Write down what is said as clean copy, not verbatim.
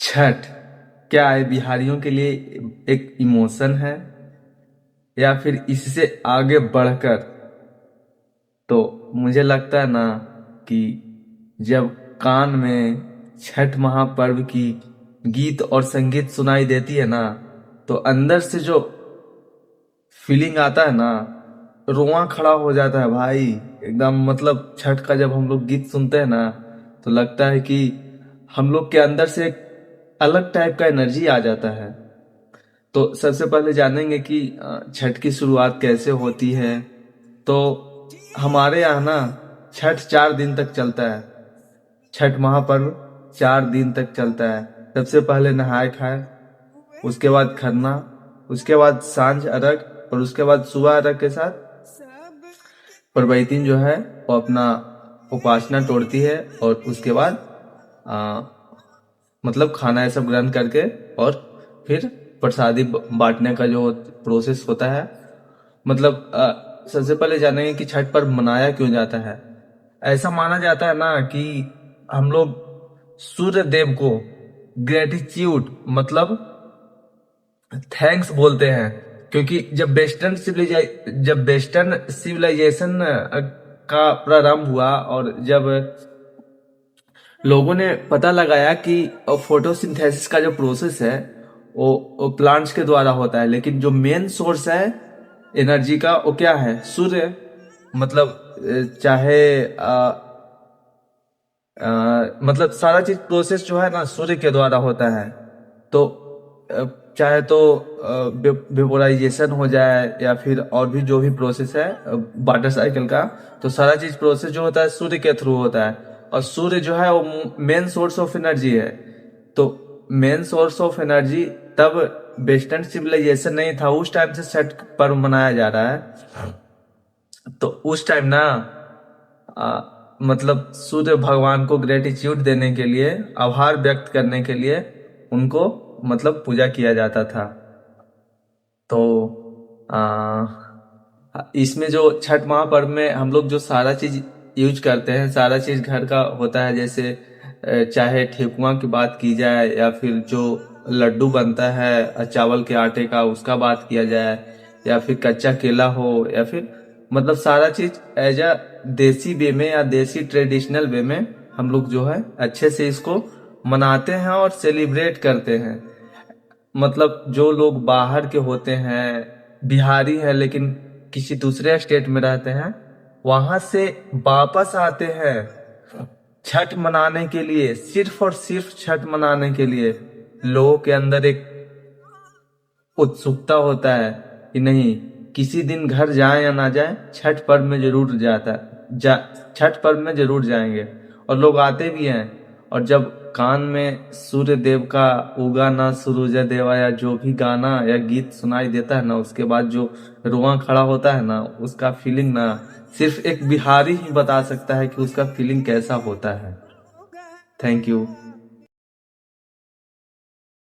छठ क्या है बिहारियों के लिए एक इमोशन है या फिर इससे आगे बढ़कर? तो मुझे लगता है ना कि जब कान में छठ महापर्व की गीत और संगीत सुनाई देती है ना, तो अंदर से जो फीलिंग आता है ना, रोआ खड़ा हो जाता है भाई। एकदम मतलब छठ का जब हम लोग गीत सुनते हैं ना, तो लगता है कि हम लोग के अंदर से एक अलग टाइप का एनर्जी आ जाता है। तो सबसे पहले जानेंगे कि छठ की शुरुआत कैसे होती है। तो हमारे यहाँ ना छठ 4 दिन तक चलता है। छठ महापर्व 4 दिन तक चलता है। सबसे पहले नहाए खाए, उसके बाद खरना, उसके बाद सांझ अर्घ, और उसके बाद सुबह अर्घ के साथ परबैतिन जो है वो अपना उपासना तोड़ती है। और उसके बाद आ, मतलब खाना ये सब ग्रहण करके और फिर प्रसादी बांटने का जो प्रोसेस होता है। मतलब सबसे पहले जानेंगे कि छठ पर्व मनाया क्यों जाता है। ऐसा माना जाता है ना कि हम लोग सूर्य देव को ग्रेटिट्यूड मतलब थैंक्स बोलते हैं। क्योंकि जब वेस्टर्न सिविलाइजेशन का प्रारंभ हुआ, और जब लोगों ने पता लगाया कि फोटोसिंथेसिस का जो प्रोसेस है वो प्लांट्स के द्वारा होता है, लेकिन जो मेन सोर्स है एनर्जी का वो क्या है? सूर्य। मतलब चाहे मतलब सारा चीज प्रोसेस जो है ना सूर्य के द्वारा होता है। तो अ, चाहे तो वेपोराइजेशन हो जाए या फिर और भी जो भी प्रोसेस है वाटर साइकिल का, तो सारा चीज प्रोसेस जो होता है सूर्य के थ्रू होता है। और सूर्य जो है वो मेन सोर्स ऑफ एनर्जी है। तो मेन सोर्स ऑफ एनर्जी तब वेस्टर्न सिविलाइजेशन नहीं था, उस टाइम से छठ पर्व मनाया जा रहा है। तो उस टाइम ना मतलब सूर्य भगवान को ग्रेटिट्यूड देने के लिए, आभार व्यक्त करने के लिए उनको मतलब पूजा किया जाता था। तो इसमें जो छठ महापर्व में हम लोग जो सारा चीज यूज करते हैं, सारा चीज घर का होता है। जैसे चाहे ठेकुआ की बात की जाए या फिर जो लड्डू बनता है चावल के आटे का उसका बात किया जाए, या फिर कच्चा केला हो, या फिर मतलब सारा चीज एज अ देसी वे में या देसी ट्रेडिशनल वे में हम लोग जो है अच्छे से इसको मनाते हैं और सेलिब्रेट करते हैं। मतलब जो लोग बाहर के होते हैं, बिहारी है लेकिन किसी दूसरे स्टेट में रहते हैं, वहां से वापस आते हैं छठ मनाने के लिए, सिर्फ और सिर्फ छठ मनाने के लिए। लोगों के अंदर एक उत्सुकता होता है कि नहीं, किसी दिन घर जाए या ना जाए छठ पर्व में जरूर छठ पर्व में जरूर जाएंगे। और लोग आते भी हैं। और जब कान में सूर्य देव का उगा ना सूरज देवा या जो भी गाना या गीत सुनाई देता है ना, उसके बाद जो रुआं खड़ा होता है ना, उसका फीलिंग ना सिर्फ एक बिहारी ही बता सकता है कि उसका फीलिंग कैसा होता है। Thank you.